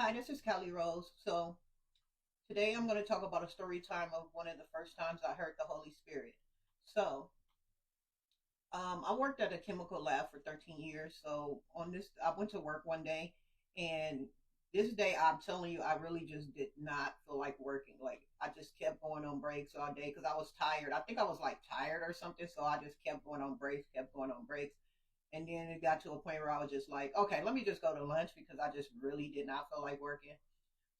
Hi, this is Callie Rose. So today I'm going to talk about a story time of one of the first times I heard the Holy Spirit. So I worked at a chemical lab for 13 years. So I went to work one day, and this day, I'm telling you, I really just did not feel like working. Like I just kept going on breaks all day because I was tired. I think I was like tired or something. So I just kept going on breaks, kept going on breaks. And then it got to a point where I was just like, okay, let me just go to lunch because I just really did not feel like working.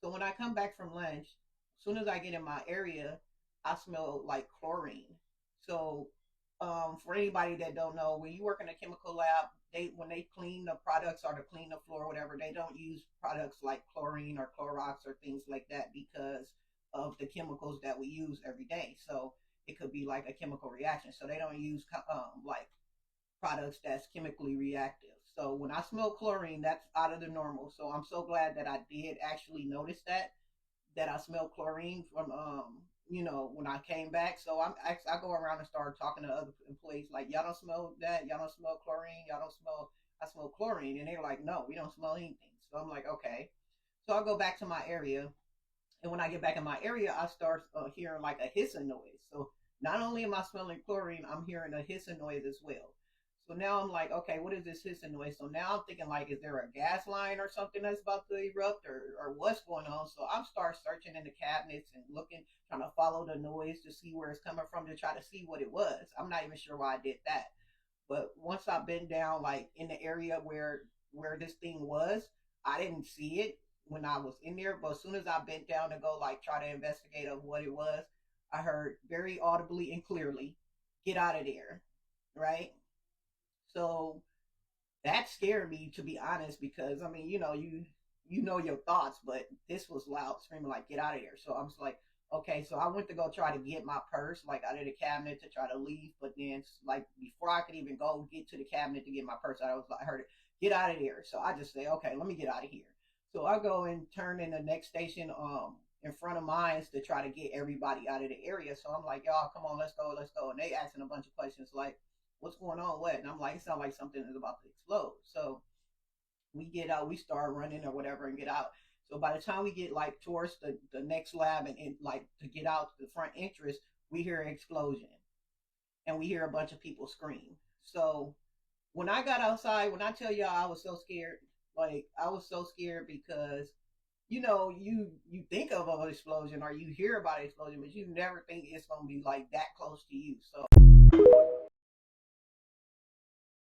So when I come back from lunch, as soon as I get in my area, I smell like chlorine. So for anybody that don't know, when you work in a chemical lab, they when they clean the products or to clean the floor or whatever, they don't use products like chlorine or Clorox or things like that because of the chemicals that we use every day. So it could be like a chemical reaction. So they don't use like products that's chemically reactive. So when I smell chlorine, that's out of the normal. So I'm so glad that I did actually notice that I smell chlorine from when I came back. So I go around and start talking to other employees like y'all don't smell that, y'all don't smell chlorine, y'all don't smell I smell chlorine, and they're like no, we don't smell anything. So I'm like okay. So I go back to my area, and when I get back in my area, I start hearing like a hissing noise. So not only am I smelling chlorine, I'm hearing a hissing noise as well. So now I'm like, okay, what is this hissing noise? So now I'm thinking like, is there a gas line or something that's about to erupt, or what's going on? So I'm start searching in the cabinets and looking, trying to follow the noise to see where it's coming from to try to see what it was. I'm not even sure why I did that. But once I been down like in the area where this thing was, I didn't see it when I was in there. But as soon as I bent down to go like try to investigate of what it was, I heard very audibly and clearly, "Get out of there!" Right? So that scared me to be honest, because I mean, you know your thoughts, but this was loud screaming like get out of here. So I'm just like, okay, so I went to go try to get my purse like out of the cabinet to try to leave, but then like before I could even go get to the cabinet to get my purse, I heard it, get out of here. So I just say, okay, let me get out of here. So I go and turn in the next station in front of mine to try to get everybody out of the area. So I'm like, y'all, come on, let's go, let's go. And they asking a bunch of questions like, what's going on, what? And I'm like, it sounds like something is about to explode. So we get out, we start running or whatever and get out. So by the time we get like towards the next lab and like to get out to the front entrance, we hear an explosion and we hear a bunch of people scream. So when I got outside, when I tell y'all I was so scared, like I was so scared because you think of an explosion or you hear about an explosion, but you never think it's gonna be like that close to you. So